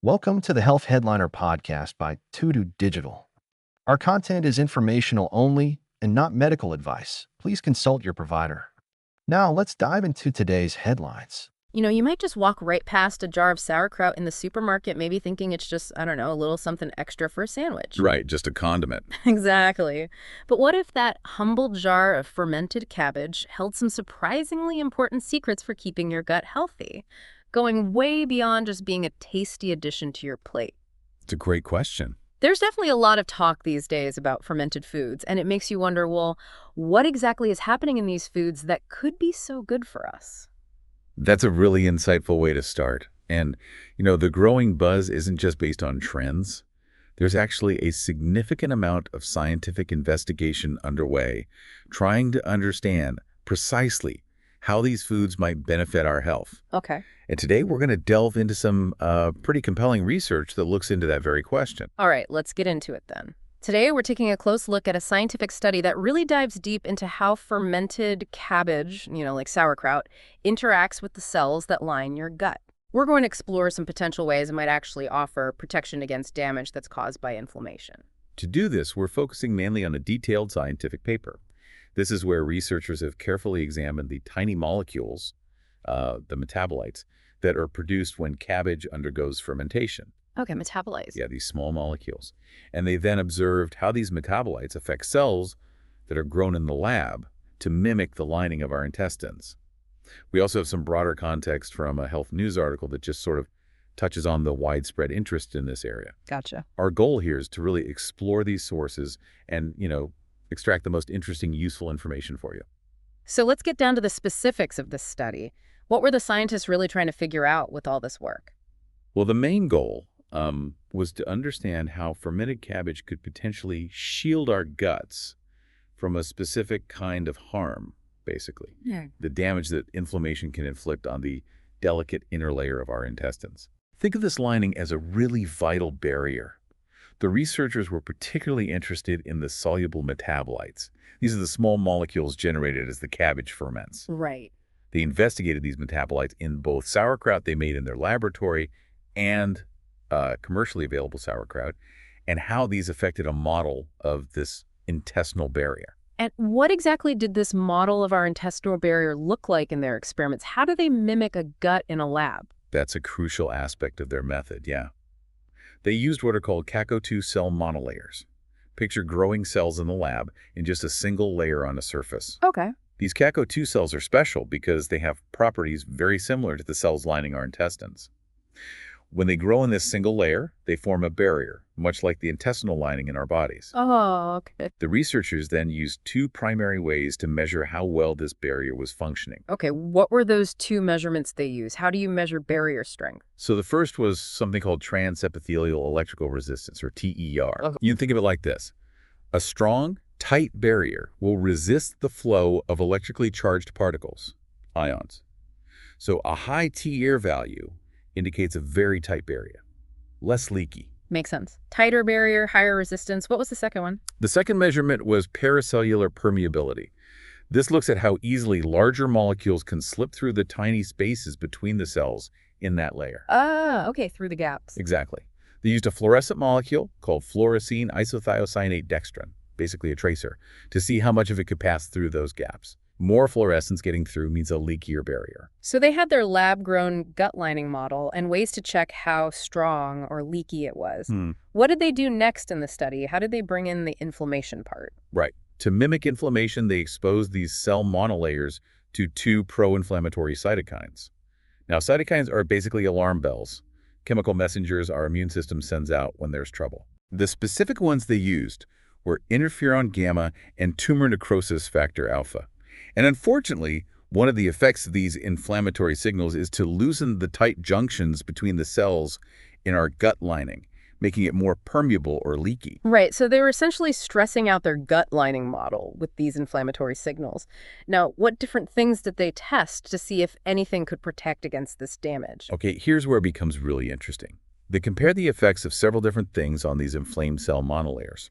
Welcome to the Health Headliner podcast by Tudu Digital. Our content is informational only and not medical advice. Please consult your provider. Now, let's dive into today's headlines. You might just walk right past a jar of sauerkraut in the supermarket, maybe thinking it's just, I don't know, a little something extra for a sandwich. Right, just a condiment. Exactly. But what if that humble jar of fermented cabbage held some surprisingly important secrets for keeping your gut healthy, going way beyond just being a tasty addition to your plate? It's a great question. There's definitely a lot of talk these days about fermented foods, and it makes you wonder, well, what exactly is happening in these foods that could be so good for us? That's a really insightful way to start. And, the growing buzz isn't just based on trends. There's actually a significant amount of scientific investigation underway trying to understand precisely how these foods might benefit our health. Okay. And today we're going to delve into some pretty compelling research that looks into that very question. All right, let's get into it then. Today, we're taking a close look at a scientific study that really dives deep into how fermented cabbage, like sauerkraut, interacts with the cells that line your gut. We're going to explore some potential ways it might actually offer protection against damage that's caused by inflammation. To do this, we're focusing mainly on a detailed scientific paper. This is where researchers have carefully examined the tiny molecules, the metabolites, that are produced when cabbage undergoes fermentation. Okay, metabolites. Yeah, these small molecules. And they then observed how these metabolites affect cells that are grown in the lab to mimic the lining of our intestines. We also have some broader context from a health news article that just sort of touches on the widespread interest in this area. Gotcha. Our goal here is to really explore these sources and, extract the most interesting, useful information for you. So let's get down to the specifics of this study. What were the scientists really trying to figure out with all this work? Well, the main goal was to understand how fermented cabbage could potentially shield our guts from a specific kind of harm, basically. Yeah. The damage that inflammation can inflict on the delicate inner layer of our intestines. Think of this lining as a really vital barrier. The researchers were particularly interested in the soluble metabolites. These are the small molecules generated as the cabbage ferments. Right. They investigated these metabolites in both sauerkraut they made in their laboratory and commercially available sauerkraut, and how these affected a model of this intestinal barrier. And what exactly did this model of our intestinal barrier look like in their experiments? How do they mimic a gut in a lab? That's a crucial aspect of their method, yeah. They used what are called Caco-2 cell monolayers. Picture growing cells in the lab in just a single layer on a surface. Okay. These Caco-2 cells are special because they have properties very similar to the cells lining our intestines. When they grow in this single layer, they form a barrier, much like the intestinal lining in our bodies. Oh, okay. The researchers then used two primary ways to measure how well this barrier was functioning. Okay, what were those two measurements they used? How do you measure barrier strength? So the first was something called transepithelial electrical resistance, or TER. Okay. You can think of it like this. A strong, tight barrier will resist the flow of electrically charged particles, ions. So a high TER value indicates a very tight barrier, less leaky. Makes sense. Tighter barrier, higher resistance. What was the second one? The second measurement was paracellular permeability. This looks at how easily larger molecules can slip through the tiny spaces between the cells in that layer. Ah, okay, through the gaps. Exactly. They used a fluorescent molecule called fluorescein isothiocyanate dextrin, basically a tracer, to see how much of it could pass through those gaps. More fluorescence getting through means a leakier barrier. So they had their lab-grown gut lining model and ways to check how strong or leaky it was. What did they do next in the study? How did they bring in the inflammation part? Right. To mimic inflammation, they exposed these cell monolayers to two pro-inflammatory cytokines. Now, cytokines are basically alarm bells, chemical messengers our immune system sends out when there's trouble. The specific ones they used were interferon gamma and tumor necrosis factor alpha. And unfortunately, one of the effects of these inflammatory signals is to loosen the tight junctions between the cells in our gut lining, making it more permeable or leaky. Right, so they were essentially stressing out their gut lining model with these inflammatory signals. Now, what different things did they test to see if anything could protect against this damage? Okay, here's where it becomes really interesting. They compared the effects of several different things on these inflamed cell monolayers.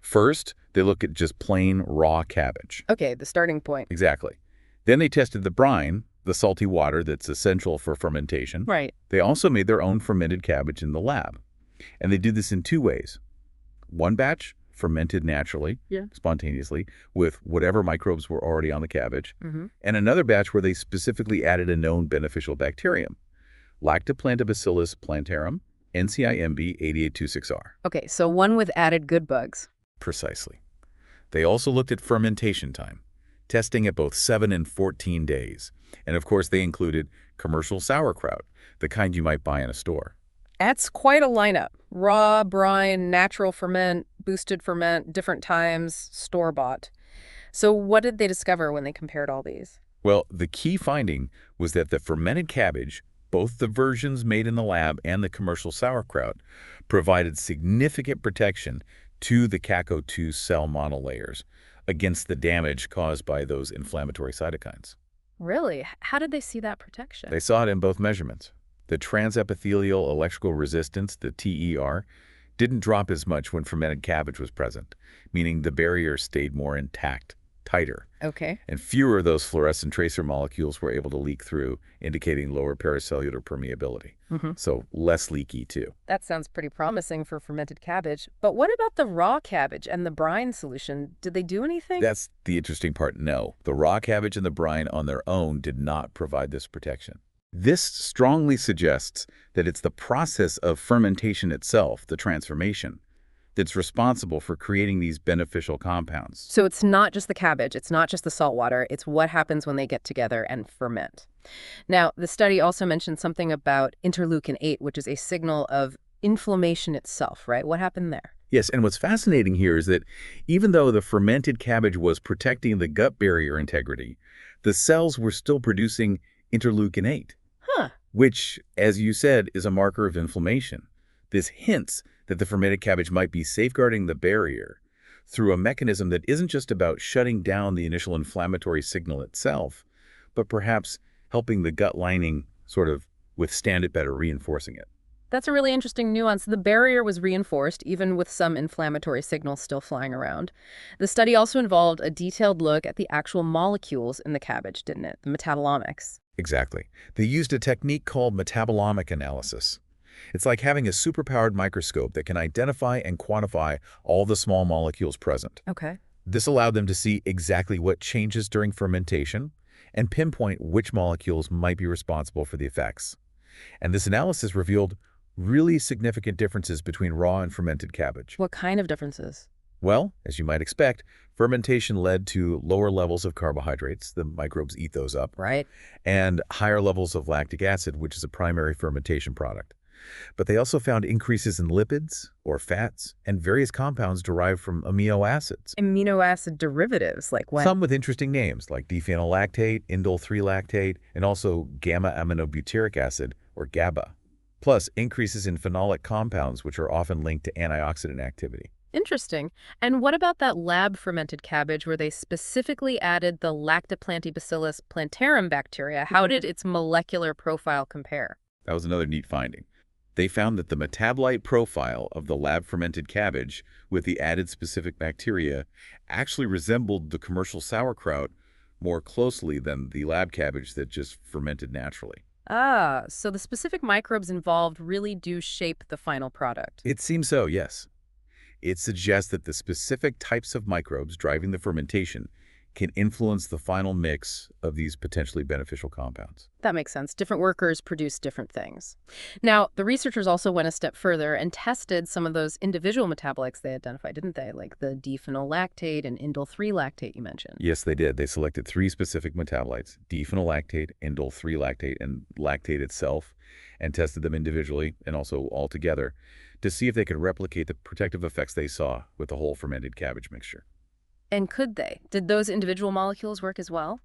First, they look at just plain raw cabbage. Okay, the starting point. Exactly. Then they tested the brine, the salty water that's essential for fermentation. Right. They also made their own fermented cabbage in the lab. And they did this in two ways. One batch fermented naturally, spontaneously, with whatever microbes were already on the cabbage, and another batch where they specifically added a known beneficial bacterium, Lactoplantibacillus plantarum, NCIMB 8826R. Okay, so one with added good bugs. Precisely. They also looked at fermentation time, testing at both 7 and 14 days. And of course, they included commercial sauerkraut, the kind you might buy in a store. That's quite a lineup. Raw, brine, natural ferment, boosted ferment, different times, store-bought. So what did they discover when they compared all these? Well, the key finding was that the fermented cabbage, both the versions made in the lab and the commercial sauerkraut, provided significant protection to the CACO2 cell monolayers against the damage caused by those inflammatory cytokines. Really? How did they see that protection? They saw it in both measurements. The transepithelial electrical resistance, the TER, didn't drop as much when fermented cabbage was present, meaning the barrier stayed more intact, tighter. Okay. And fewer of those fluorescent tracer molecules were able to leak through, indicating lower paracellular permeability. So less leaky, too. That sounds pretty promising for fermented cabbage. But what about the raw cabbage and the brine solution? Did they do anything? That's the interesting part. No, the raw cabbage and the brine on their own did not provide this protection. This strongly suggests that it's the process of fermentation itself, the transformation, that's responsible for creating these beneficial compounds. So it's not just the cabbage, it's not just the salt water, it's what happens when they get together and ferment. Now, the study also mentioned something about interleukin-8, which is a signal of inflammation itself, right? What happened there? Yes, and what's fascinating here is that even though the fermented cabbage was protecting the gut barrier integrity, the cells were still producing interleukin-8. Which, as you said, is a marker of inflammation. This hints that the fermented cabbage might be safeguarding the barrier through a mechanism that isn't just about shutting down the initial inflammatory signal itself, but perhaps helping the gut lining sort of withstand it better, reinforcing it. That's a really interesting nuance. The barrier was reinforced, even with some inflammatory signals still flying around. The study also involved a detailed look at the actual molecules in the cabbage, didn't it? The metabolomics. Exactly. They used a technique called metabolomic analysis. It's like having a superpowered microscope that can identify and quantify all the small molecules present. Okay. This allowed them to see exactly what changes during fermentation and pinpoint which molecules might be responsible for the effects. And this analysis revealed really significant differences between raw and fermented cabbage. What kind of differences? Well, as you might expect, fermentation led to lower levels of carbohydrates, the microbes eat those up, Right. and higher levels of lactic acid, which is a primary fermentation product. But they also found increases in lipids, or fats, and various compounds derived from amino acids. Amino acid derivatives, like what? Some with interesting names, like D-phenyl-lactate, indole-3-lactate, and also gamma-aminobutyric acid, or GABA. Plus, increases in phenolic compounds, which are often linked to antioxidant activity. Interesting. And what about that lab-fermented cabbage where they specifically added the Lactoplantibacillus plantarum bacteria? How did its molecular profile compare? That was another neat finding. They found that the metabolite profile of the lab-fermented cabbage with the added specific bacteria actually resembled the commercial sauerkraut more closely than the lab cabbage that just fermented naturally. Ah, so the specific microbes involved really do shape the final product. It seems so, yes. It suggests that the specific types of microbes driving the fermentation can influence the final mix of these potentially beneficial compounds. That makes sense. Different workers produce different things. Now, the researchers also went a step further and tested some of those individual metabolites they identified, didn't they? Like the D-phenyl-lactate and indole-3-lactate you mentioned. Yes, they did. They selected 3 specific metabolites, D-phenyl-lactate, indole-3-lactate, and lactate itself, and tested them individually and also all together to see if they could replicate the protective effects they saw with the whole fermented cabbage mixture. And could they? Did those individual molecules work as well?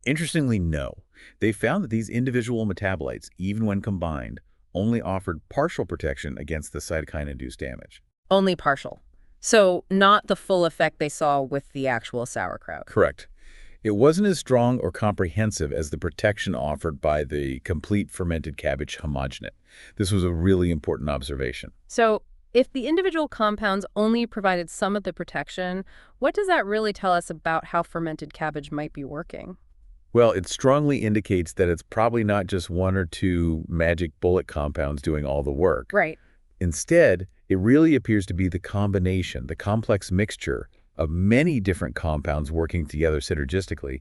Interestingly, no. They found that these individual metabolites, even when combined, only offered partial protection against the cytokine-induced damage. Only partial. So not the full effect they saw with the actual sauerkraut. Correct. It wasn't as strong or comprehensive as the protection offered by the complete fermented cabbage homogenate. This was a really important observation. So if the individual compounds only provided some of the protection, what does that really tell us about how fermented cabbage might be working? Well, it strongly indicates that it's probably not just one or two magic bullet compounds doing all the work. Right. Instead, it really appears to be the combination, the complex mixture of many different compounds working together synergistically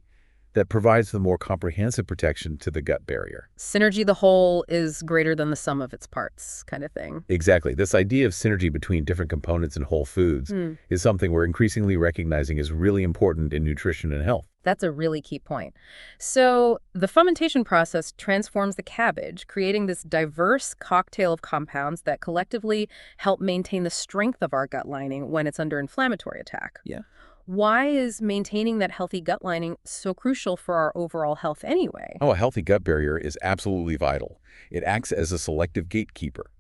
that provides the more comprehensive protection to the gut barrier. Synergy the whole is greater than the sum of its parts kind of thing. Exactly. This idea of synergy between different components in whole foods is something we're increasingly recognizing is really important in nutrition and health. That's a really key point. So the fermentation process transforms the cabbage, creating this diverse cocktail of compounds that collectively help maintain the strength of our gut lining when it's under inflammatory attack. Yeah. Why is maintaining that healthy gut lining so crucial for our overall health anyway? Oh, a healthy gut barrier is absolutely vital. It acts as a selective gatekeeper,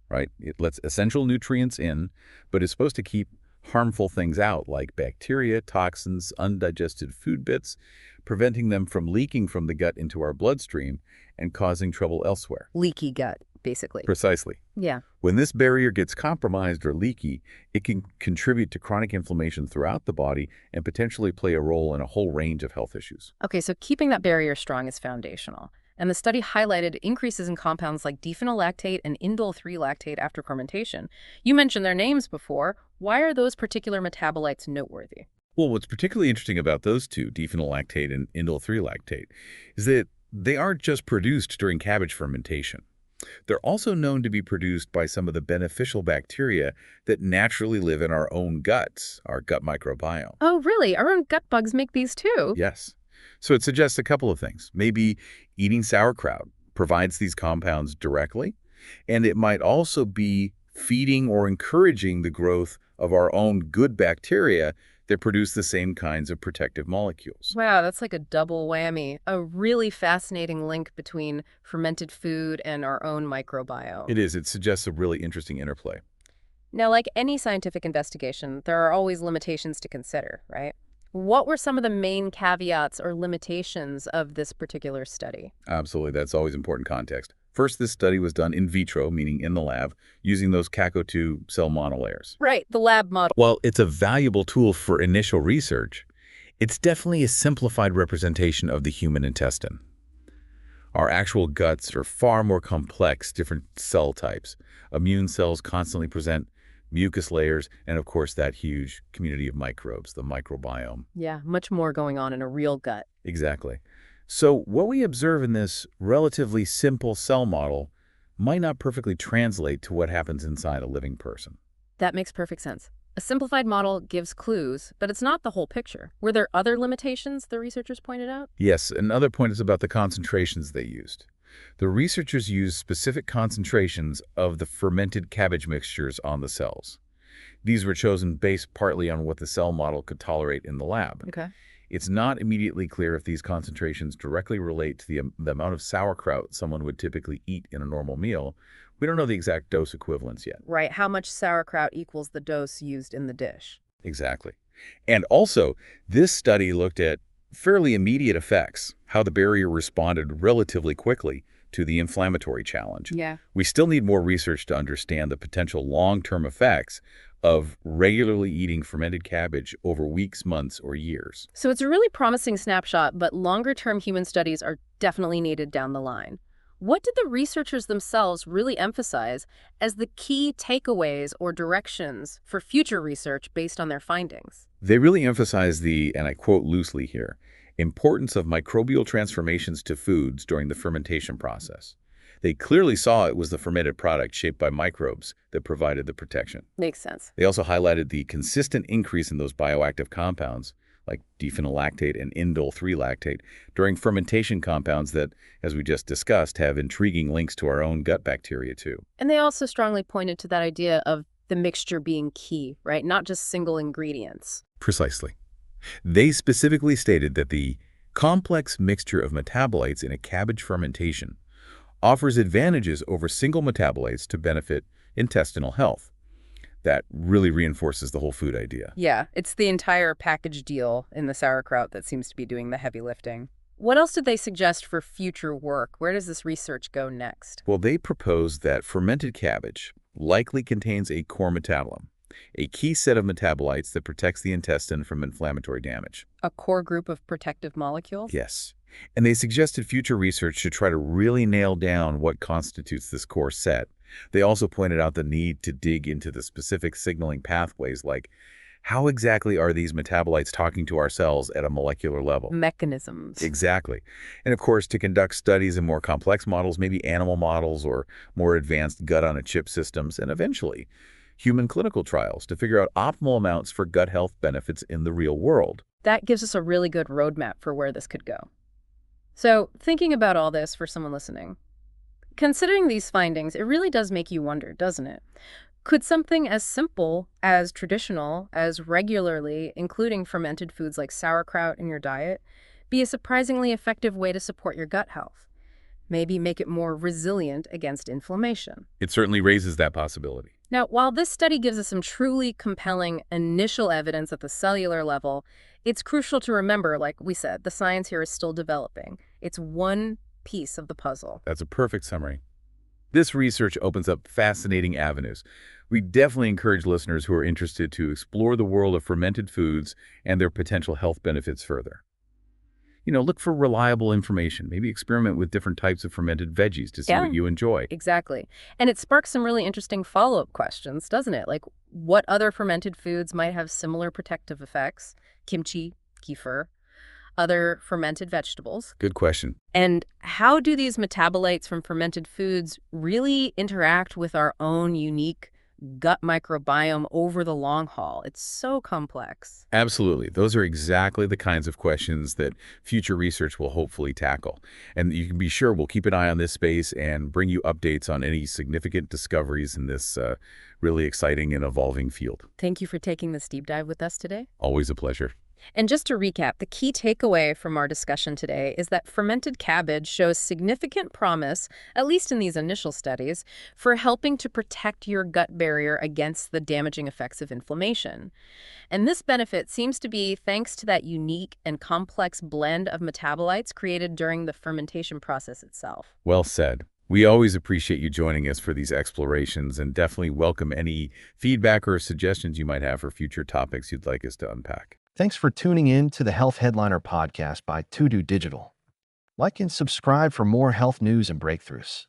right? It lets essential nutrients in, but is supposed to keep harmful things out like bacteria, toxins, undigested food bits, preventing them from leaking from the gut into our bloodstream and causing trouble elsewhere. Leaky gut, basically. Precisely. Yeah. When this barrier gets compromised or leaky, it can contribute to chronic inflammation throughout the body and potentially play a role in a whole range of health issues. Okay, so keeping that barrier strong is foundational. And the study highlighted increases in compounds like D-phenyl-lactate and indole-3-lactate after fermentation. You mentioned their names before. Why are those particular metabolites noteworthy? Well, what's particularly interesting about those two, D-phenyl-lactate and indole-3-lactate, is that they aren't just produced during cabbage fermentation. They're also known to be produced by some of the beneficial bacteria that naturally live in our own guts, our gut microbiome. Oh, really? Our own gut bugs make these too? Yes. So it suggests a couple of things. Maybe eating sauerkraut provides these compounds directly, and it might also be feeding or encouraging the growth of our own good bacteria that produce the same kinds of protective molecules. Wow, that's like a double whammy. A really fascinating link between fermented food and our own microbiome. It is. It suggests a really interesting interplay. Now, like any scientific investigation, there are always limitations to consider, right? What were some of the main caveats or limitations of this particular study? Absolutely. That's always important context. First, this study was done in vitro, meaning in the lab, using those CACO2 cell monolayers. Right, the lab model. While it's a valuable tool for initial research, it's definitely a simplified representation of the human intestine. Our actual guts are far more complex, different cell types. Immune cells constantly present mucus layers, and of course that huge community of microbes, the microbiome. Yeah, much more going on in a real gut. Exactly. So what we observe in this relatively simple cell model might not perfectly translate to what happens inside a living person. That makes perfect sense. A simplified model gives clues, but it's not the whole picture. Were there other limitations the researchers pointed out? Yes, another point is about the concentrations they used. The researchers used specific concentrations of the fermented cabbage mixtures on the cells. These were chosen based partly on what the cell model could tolerate in the lab. Okay. It's not immediately clear if these concentrations directly relate to the amount of sauerkraut someone would typically eat in a normal meal. We don't know the exact dose equivalence yet. Right, how much sauerkraut equals the dose used in the dish. Exactly. And also, this study looked at fairly immediate effects, how the barrier responded relatively quickly to the inflammatory challenge. Yeah. We still need more research to understand the potential long-term effects of regularly eating fermented cabbage over weeks, months, or years. So it's a really promising snapshot, but longer-term human studies are definitely needed down the line. What did the researchers themselves really emphasize as the key takeaways or directions for future research based on their findings? They really emphasize the, and I quote loosely here, importance of microbial transformations to foods during the fermentation process. They clearly saw it was the fermented product shaped by microbes that provided the protection. Makes sense. They also highlighted the consistent increase in those bioactive compounds, like D-phenyl-lactate and indole-3-lactate, during fermentation compounds that, as we just discussed, have intriguing links to our own gut bacteria too. And they also strongly pointed to that idea of the mixture being key, right? Not just single ingredients. Precisely. They specifically stated that the complex mixture of metabolites in a cabbage fermentation offers advantages over single metabolites to benefit intestinal health. That really reinforces the whole food idea. Yeah, it's the entire package deal in the sauerkraut that seems to be doing the heavy lifting. What else did they suggest for future work? Where does this research go next? Well, they proposed that fermented cabbage likely contains a core metabolome, a key set of metabolites that protects the intestine from inflammatory damage. A core group of protective molecules? Yes. And they suggested future research should try to really nail down what constitutes this core set. They also pointed out the need to dig into the specific signaling pathways, like how exactly are these metabolites talking to our cells at a molecular level? Mechanisms. Exactly. And of course, to conduct studies in more complex models, maybe animal models or more advanced gut-on-a-chip systems, and eventually human clinical trials to figure out optimal amounts for gut health benefits in the real world. That gives us a really good roadmap for where this could go. So, thinking about all this for someone listening, considering these findings, it really does make you wonder, doesn't it? Could something as simple, as traditional, as regularly including fermented foods like sauerkraut in your diet be a surprisingly effective way to support your gut health? Maybe make it more resilient against inflammation. It certainly raises that possibility. Now, while this study gives us some truly compelling initial evidence at the cellular level, it's crucial to remember, like we said, the science here is still developing. It's one piece of the puzzle. That's a perfect summary. This research opens up fascinating avenues. We definitely encourage listeners who are interested to explore the world of fermented foods and their potential health benefits further. Look for reliable information. Maybe experiment with different types of fermented veggies to see what you enjoy. Exactly. And it sparks some really interesting follow-up questions, doesn't it? Like, what other fermented foods might have similar protective effects? Kimchi, kefir, other fermented vegetables. Good question. And how do these metabolites from fermented foods really interact with our own unique gut microbiome over the long haul? It's so complex. Absolutely. Those are exactly the kinds of questions that future research will hopefully tackle. And you can be sure we'll keep an eye on this space and bring you updates on any significant discoveries in this really exciting and evolving field. Thank you for taking this deep dive with us today. Always a pleasure. And just to recap, the key takeaway from our discussion today is that fermented cabbage shows significant promise, at least in these initial studies, for helping to protect your gut barrier against the damaging effects of inflammation. And this benefit seems to be thanks to that unique and complex blend of metabolites created during the fermentation process itself. Well said. We always appreciate you joining us for these explorations and definitely welcome any feedback or suggestions you might have for future topics you'd like us to unpack. Thanks for tuning in to the Health Headliner podcast by To Digital. Like and subscribe for more health news and breakthroughs.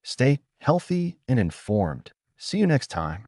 Stay healthy and informed. See you next time.